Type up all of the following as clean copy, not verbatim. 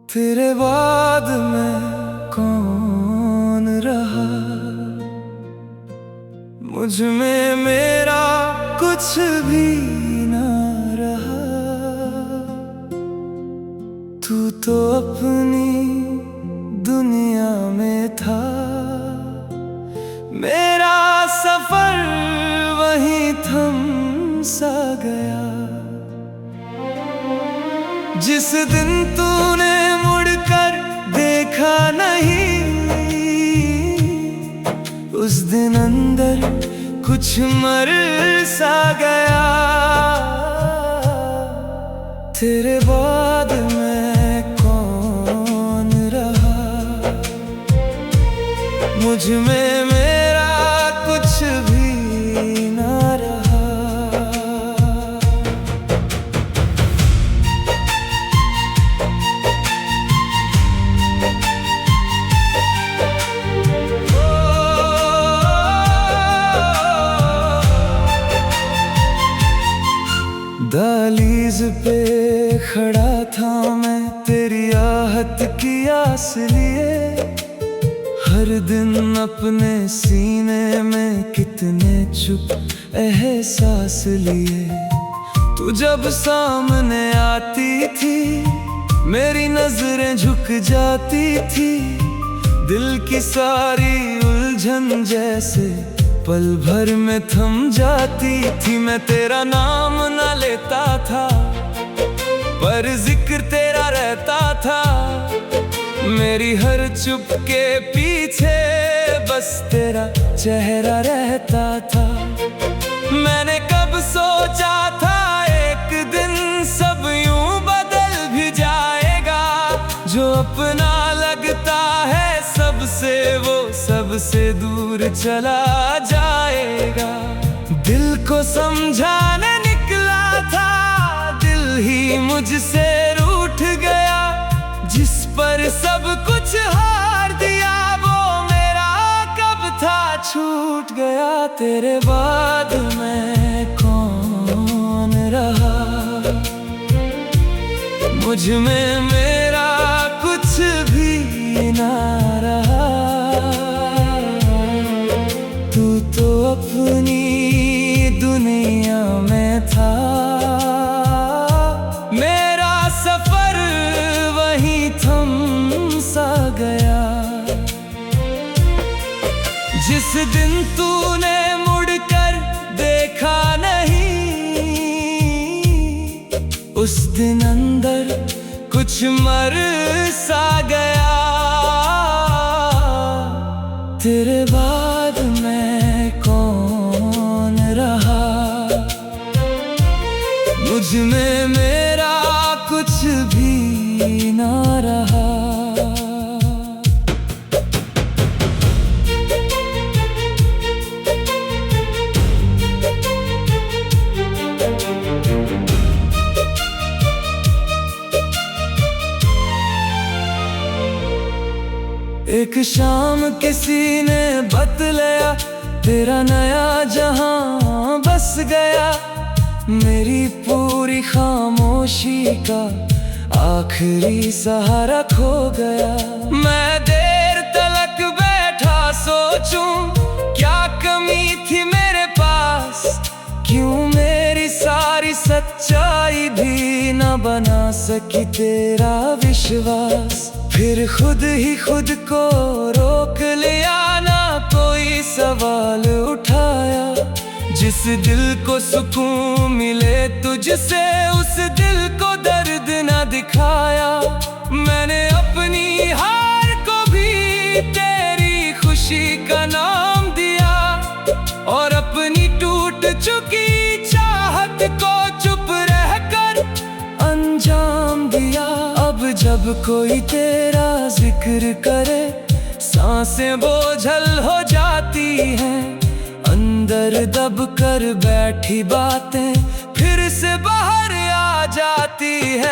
तेरे बाद में कौन रहा, मुझ में मेरा कुछ भी ना रहा। तू तो अपनी दुनिया में था, मेरा सफर वहीं थम सा गया। जिस दिन तूने मुड़कर देखा नहीं, उस दिन अंदर कुछ मर सा गया। तेरे बाद में कौन रहा, मुझ में मेरा कुछ भी ना रहा। दहलीज पे खड़ा था मैं तेरी आहट की आस लिए। हर दिन अपने सीने में कितने चुप एहसास लिए। तू जब सामने आती थी मेरी नजरें झुक जाती थी। दिल की सारी उलझन जैसे पल भर में थम जाती थी। मैं तेरा नाम ना लेता था पर जिक्र तेरा रहता था। मेरी हर चुप के पीछे बस तेरा चेहरा रहता था। मैंने कब सोचा था एक दिन सब यूं बदल भी जाएगा। जो अपना लगता है सबसे वो सबसे दूर चला जाएगा। दिल को समझाने निकला था, दिल ही मुझसे रूठ गया। जिस पर सब कुछ हार दिया वो मेरा कब था छूट गया। तेरे बाद में कौन रहा, मुझ में मेरा कुछ भी ना रहा। तू तो अपनी दुनिया में था, मेरा सफर वहीं थम सा गया। जिस दिन तूने मुड़कर देखा नहीं, उस दिन अंदर कुछ मर सा गया। तेरे बाद में कौन रहा, मुझ में मेरा कुछ भी ना रहा। एक शाम किसी ने बतलाया तेरा नया जहां बस गया। मेरी पूरी खामोशी का आखिरी सहारा खो गया। मैं देर तलक बैठा सोचूं क्या कमी थी मेरे पास। क्यों मेरी सारी सच्चाई भी न बना सकी तेरा विश्वास। फिर खुद ही खुद को रोक लिया, ना कोई सवाल उठाया। जिस दिल को सुकून मिले तुझसे उस दिल को दर्द ना दिखाया। मैंने अपनी हार को भी तेरी खुशी का नाम दिया और अपनी टूट चुकी चाहत को चुप रहकर अंजाम दिया। अब जब कोई तेरा जिक्र करे सांसें बोझल हो जाती हैं। अंदर दब कर बैठी बातें फिर से बाहर आ जाती है।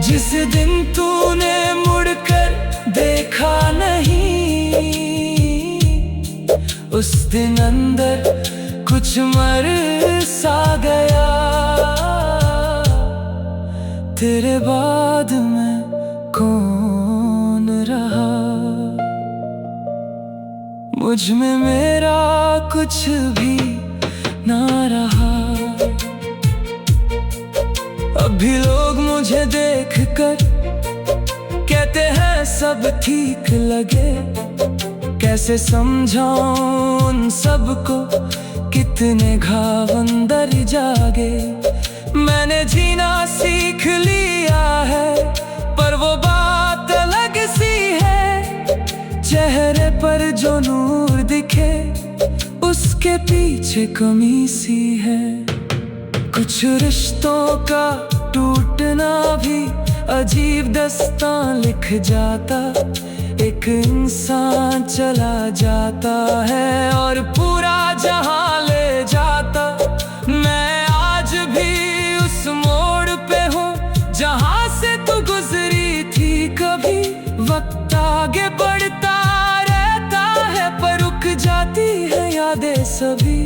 जिस दिन तूने मुड़कर देखा नहीं, उस दिन अंदर कुछ मर सा गया। तेरे बाद में कौन रहा, मुझ में मेरा कुछ भी ना रहा। अभी लोग मुझे देखकर कहते हैं सब ठीक लगे। कैसे समझाऊं उन सबको कितने घाव अंदर जागे। मैंने जीना सीख लिया है, पर वो बात अलग सी है। चेहरे पर जो नूर दिखे, उसके पीछे कमी सी है। कुछ रिश्तों का टूटना भी अजीब दास्तां लिख जाता। एक इंसान चला जाता है और पूरा जहां ले जाता। मैं आज भी उस मोड़ पे हूँ जहां से तू गुजरी थी कभी। वक्त आगे बढ़ता रहता है, पर रुक जाती है यादें सभी।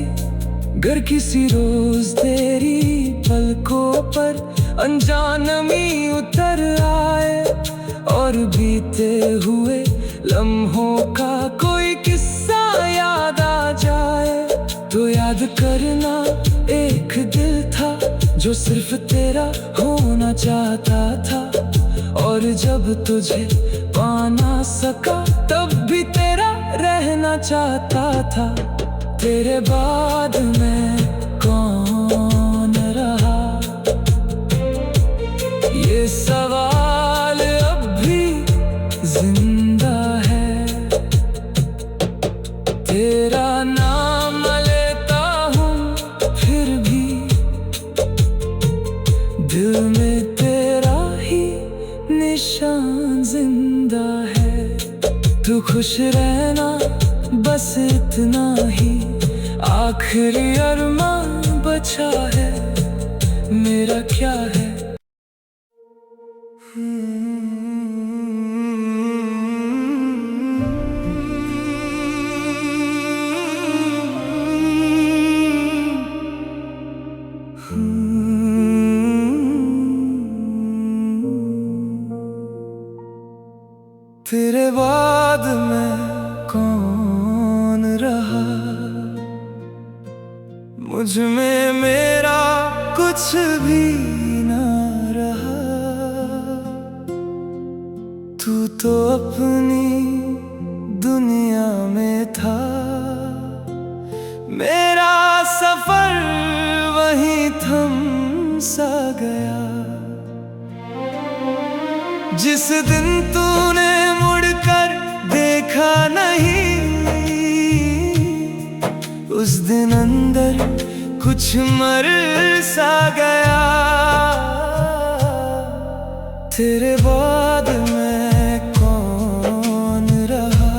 अगर किसी रोज तेरी पलकों पर अनजानमी उतर आए, और बीते हुए लम्हों का कोई किस्सा याद आ जाए, तो याद करना एक दिल था जो सिर्फ तेरा होना चाहता था। और जब तुझे पा ना सका, तब भी तेरा रहना चाहता था। तेरे बाद में कौन रहा, ये सवाल अब भी जिंदा है। तेरा नाम लेता हूँ फिर भी, दिल में तेरा ही निशान जिंदा है। तू खुश रहना बस इतना ही, आखिरी अरमान बचा है मेरा क्या है। तेरे बाद में कौन रहा, मुझ में मेरा कुछ भी ना रहा। तू तो अपनी दुनिया में था, मेरा सफर वहीं थम सा गया। जिस दिन तूने मुड़कर देखा नहीं, उस दिन अंदर कुछ मर सा गया। तेरे बाद में कौन रहा,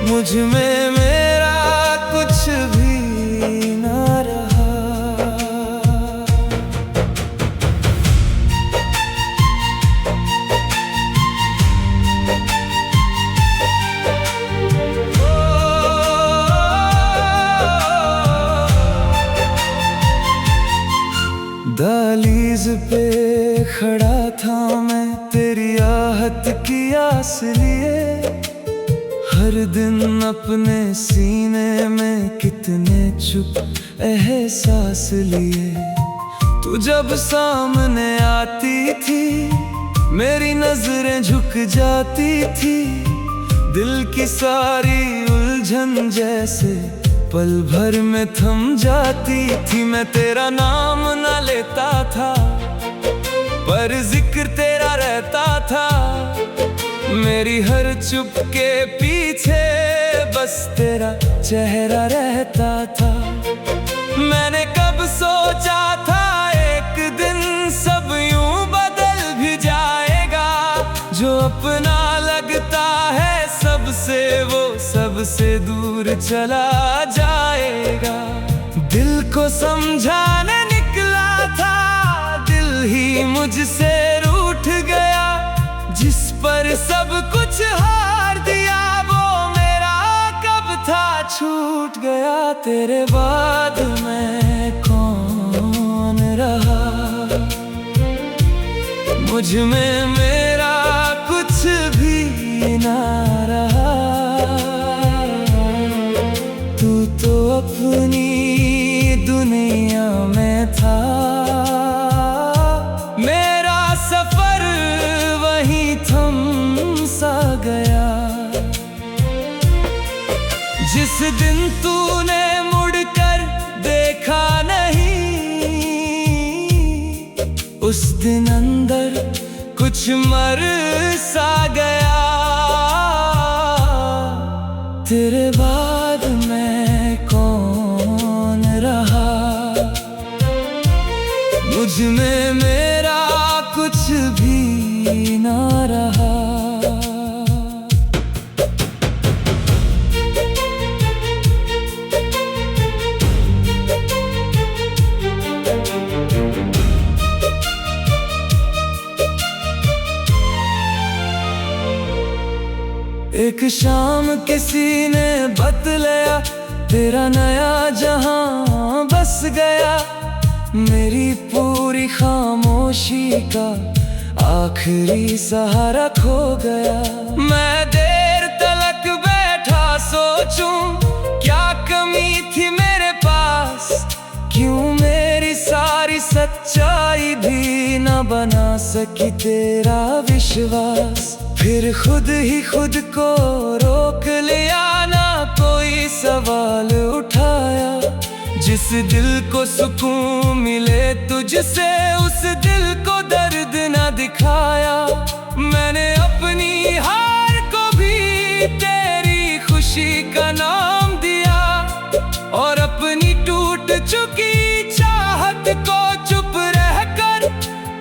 मुझ में मेरा कुछ भी ना रहा। दहलीज पे खड़ा था मैं तेरी आहट की आस लिए। हर दिन अपने सीने में कितने चुप एहसास लिए। तू जब सामने आती थी, मेरी नजरें झुक जाती थी। दिल की सारी उलझन जैसे पल भर में थम जाती थी। मैं तेरा नाम ना लेता था, पर जिक्र तेरा रहता था। मेरी हर चुप के पीछे बस तेरा चेहरा रहता था। मैंने कब सोचा था एक दिन सब यूं बदल भी जाएगा। जो अपना लगता है सबसे, वो सबसे दूर चला जाएगा। दिल को समझाने निकला था, दिल ही मुझसे रूठ गया, जिस पर सब कुछ हार दिया, वो मेरा कब था छूट गया। तेरे बाद मैं कौन रहा, मुझ में मेरा कुछ भी ना रहा। तू तो अपनी दुनिया में था, मेरा सफर वहीं थम सा गया। जिस दिन तूने मुड़कर देखा नहीं, उस दिन अंदर कुछ मर सा गया। तेरे बाद मैं कौन रहा, मुझ में मेरा कुछ भी ना रहा। एक शाम किसी ने बतलाया, तेरा नया जहां बस गया। मेरी पूरी खामोशी का आखिरी सहारा खो गया। मैं देर तलक बैठा सोचूं, क्या कमी थी मेरे पास, क्यों मेरी सारी सच्चाई भी न बना सकी तेरा विश्वास। फिर खुद ही खुद को रोक लिया, ना कोई सवाल उठाया। जिस दिल को सुकून मिले तुझसे, उस दिल को दर्द ना दिखाया। मैंने अपनी हार को भी तेरी खुशी का नाम दिया, और अपनी टूट चुकी चाहत को चुप रहकर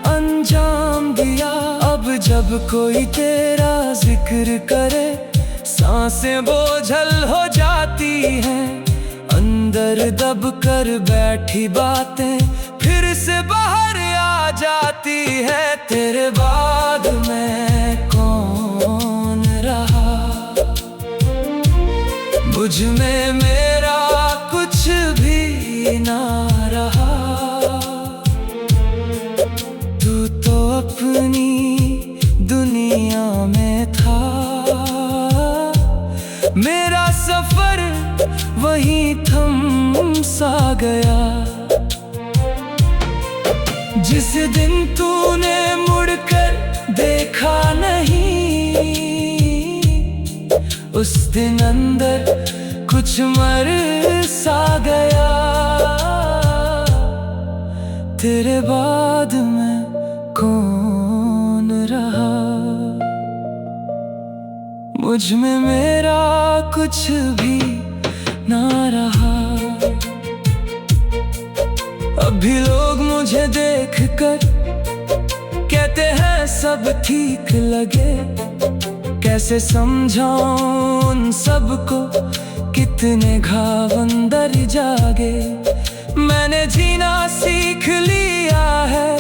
अंजाम दिया। अब जब कोई तेरा जिक्र करे, सांसें बोझल हो जाती हैं। अंदर दब कर बैठी बातें फिर से बाहर आ जाती है। तेरे बाद मैं कौन रहा, मुझ में मेरा कुछ भी ना रहा। तू तो अपनी दुनिया में था, मेरा सफर वहीं थम सा गया। जिस दिन तूने मुड़कर देखा नहीं, उस दिन अंदर कुछ मर सा गया। तेरे बाद मैं कौन रहा, मुझ में मेरा कुछ भी ना रहा। अभी लोग मुझे देखकर कहते हैं सब ठीक लगे। कैसे समझाऊं उन सबको, कितने घाव अंदर जागे। मैंने जीना सीख लिया है,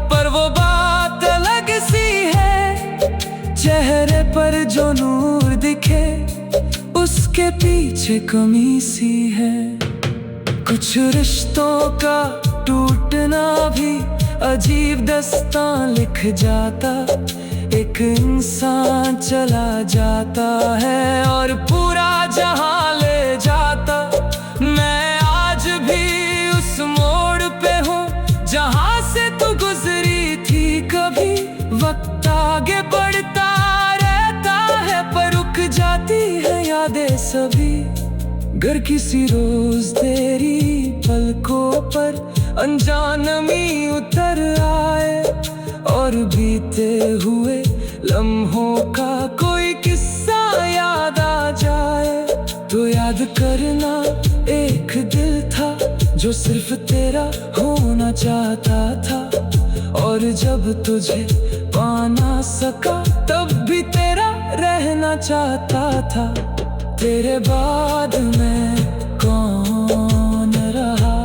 पर वो बात अलग सी है। चेहरे पर जो नूर दिखे, उसके पीछे कमी सी है। कुछ रिश्तों का टूटना भी अजीब दास्तां लिख जाता। एक इंसान चला जाता है और पूरा जहां ले जाता। मैं आज भी उस मोड़ पे हूँ जहां से तू गुजरी थी कभी। वक्त आगे बढ़ता रहता है, पर रुक जाती है यादें सभी। गर किसी रोज तेरी पलकों पर अनजानमी उतर आए, और बीते हुए लम्हों का कोई किस्सा याद आ जाए, तो याद करना एक दिल था जो सिर्फ तेरा होना चाहता था। और जब तुझे पा ना सका, तब भी तेरा रहना चाहता था। तेरे बाद मैं कौन रहा,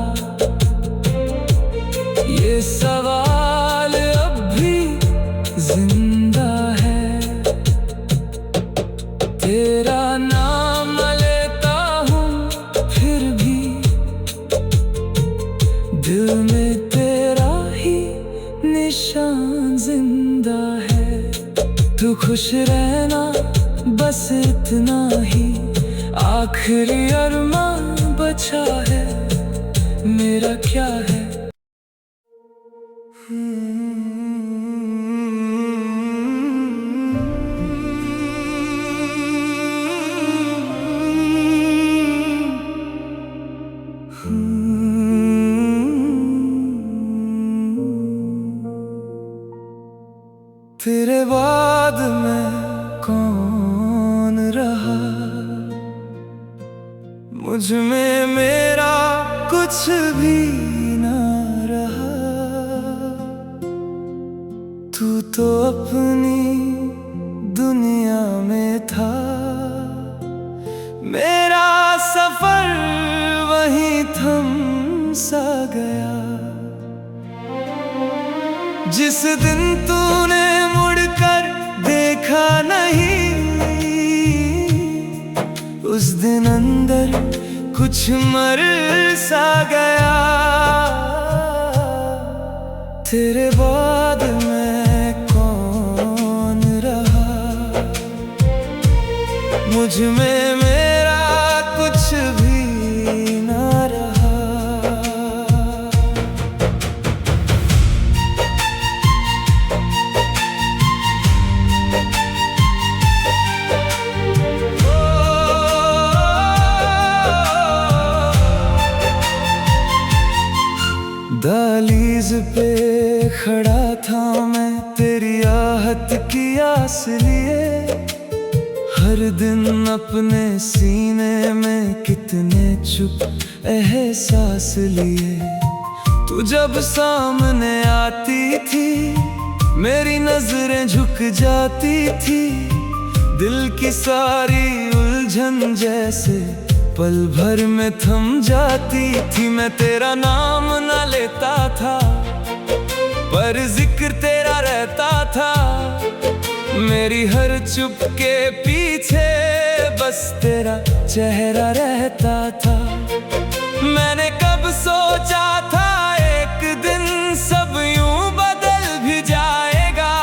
ये सवाल परेशान जिंदा है। तू खुश रहना बस इतना ही, आखिरी अरमान बचा है, मेरा क्या है। तेरे बाद में कौन रहा, मुझ में मेरा कुछ भी ना रहा। तू तो अपनी दुनिया में था, मेरा सफर वहीं थम सा गया। जिस दिन तूने मुड़कर देखा नहीं, उस दिन अंदर कुछ मर सा गया। तेरे बाद में कौन रहा, मुझ में मेरा कुछ भी ना रहा। दहलीज पे खड़ा था मैं तेरी आहट की आस लिए। हर दिन अपने सीने में कितने चुप एहसास लिए। तू जब सामने आती थी मेरी नजरें झुक जाती थी। दिल की सारी उलझन जैसे पल भर में थम जाती थी। मैं तेरा नाम न लेता था पर जिक्र तेरा रहता था। मेरी हर चुप के पीछे बस तेरा चेहरा रहता था। मैंने कब सोचा था एक दिन सब यूं बदल भी जाएगा।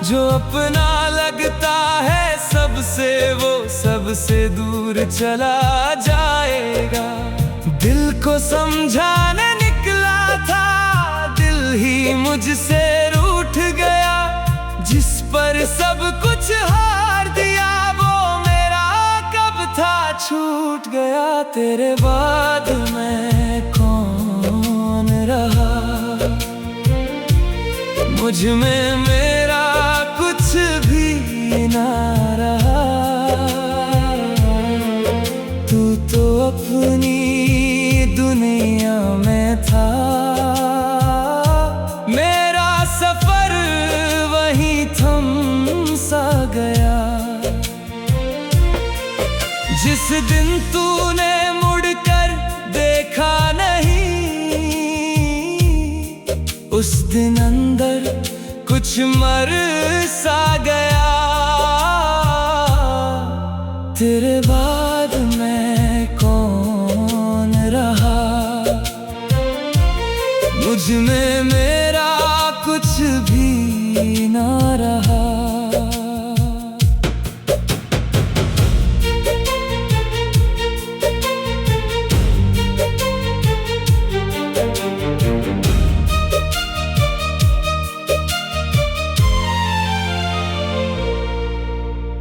जो अपना लगता है सबसे वो सबसे दूर चला जाएगा। दिल को समझाने निकला था दिल ही मुझसे रूठ गया। जिस पर सब कुछ हार दिया वो मेरा कब था छूट गया। तेरे बाद में कौन रहा, मुझ में मेरा कुछ भी ना रहा। तू तो अपनी दुनिया में था, मेरा सफर वहीं थम सा गया। जिस दिन तूने मुड़कर देखा नहीं, उस दिन अंदर कुछ मर सा गया। तेरे बाद में कौन रहा, मुझ में मेरा कुछ भी ना रहा।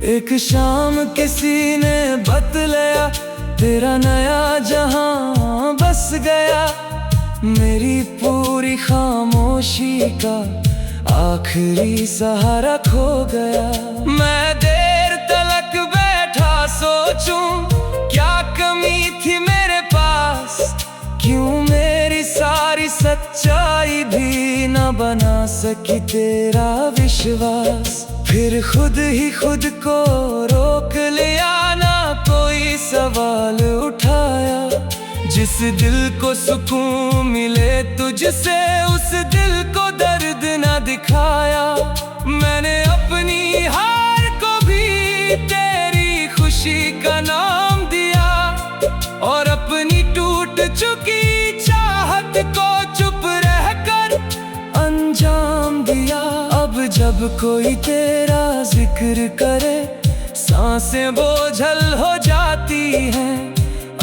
एक शाम किसी ने बतलाया तेरा नया जहां बस गया। मेरी पूरी खामोशी का आखिरी सहारा खो गया। मैं देर तलक बैठा सोचूं क्या कमी थी मेरे पास। क्यों मेरी सारी सच्चाई भी न बना सकी तेरा विश्वास। फिर खुद ही खुद को रोक लिया, ना कोई सवाल उठाया। जिस दिल को सुकून मिले तुझसे उस दिल को दर्द ना दिखाया। मैंने अपनी हार को भी तेरी खुशी का नाम दिया और अपनी टूट चुकी चाहत को चुप रहकर अंजाम दिया। जब कोई तेरा जिक्र करे सांसें बोझल हो जाती हैं।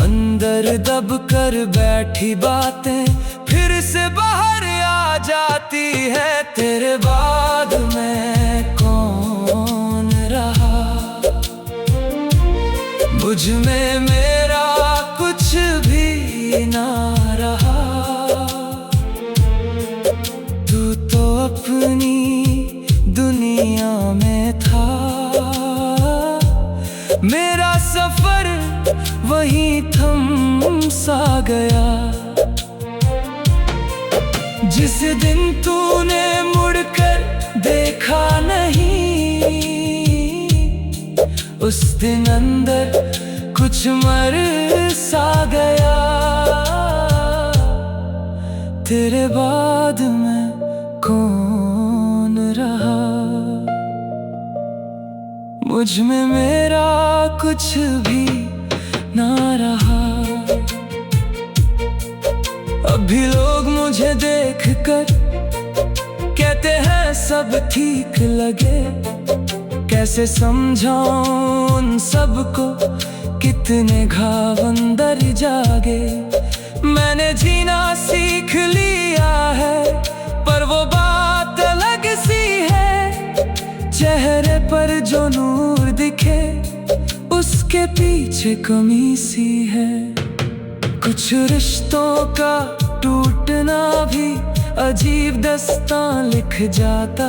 अंदर दब कर बैठी बातें फिर से बाहर आ जाती है। तेरे बाद मैं कौन रहा, मुझ में मेरा कुछ भी ना रहा। तू तो अपनी दुनिया में था, मेरा सफर वहीं थम सा गया। जिस दिन तूने मुड़कर देखा नहीं, उस दिन अंदर कुछ मर सा गया। तेरे बाद मैं कौन रहा, मुझ में मेरा कुछ भी ना रहा। अभी लोग मुझे देखकर कहते हैं सब ठीक लगे। कैसे समझाऊं उन सबको कितने घाव अंदर जागे। मैंने जीना सीख लिया है पर वो बात अलग सी है। चेहरे पर जो नूर दिखे उसके पीछे कमी सी है। कुछ रिश्तों का टूटना भी अजीब दास्तां लिख जाता।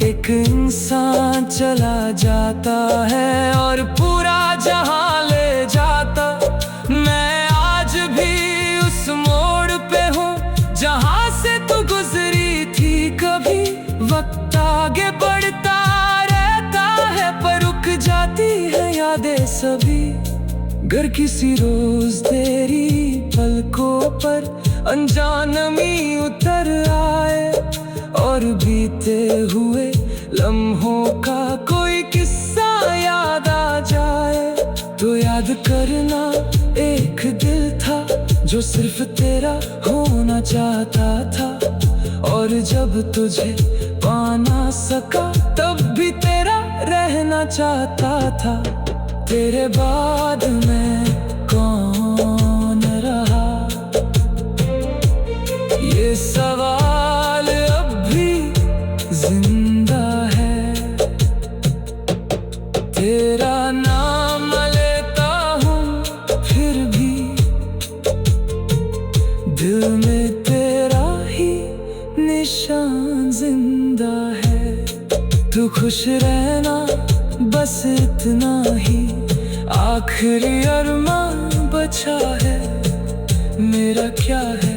एक इंसान चला जाता है और पूरा जहां ले जाता। मैं आज भी उस मोड़ पे हूँ जहां से तू गुजरी थी कभी। वक्त आगे बढ़ता रहता है पर रुक जाती है यादें सभी। गर किसी रोज तेरी पलकों पर अनजानमी उतर आए और बीते हुए लम्हों का कोई किस्सा याद आ जाए, तो याद करना एक दिल था जो सिर्फ तेरा होना चाहता था। और जब तुझे पा ना सका तब भी तेरा रहना चाहता था। तेरे बाद मैं कौन रहा, ये सवाल अब भी जिंदा है। तेरा नाम लेता हूँ फिर भी दिल में तेरा ही निशान जिंदा है। तू खुश रहना बस इतना ही आखिरी अरमान बचा है। मेरा क्या है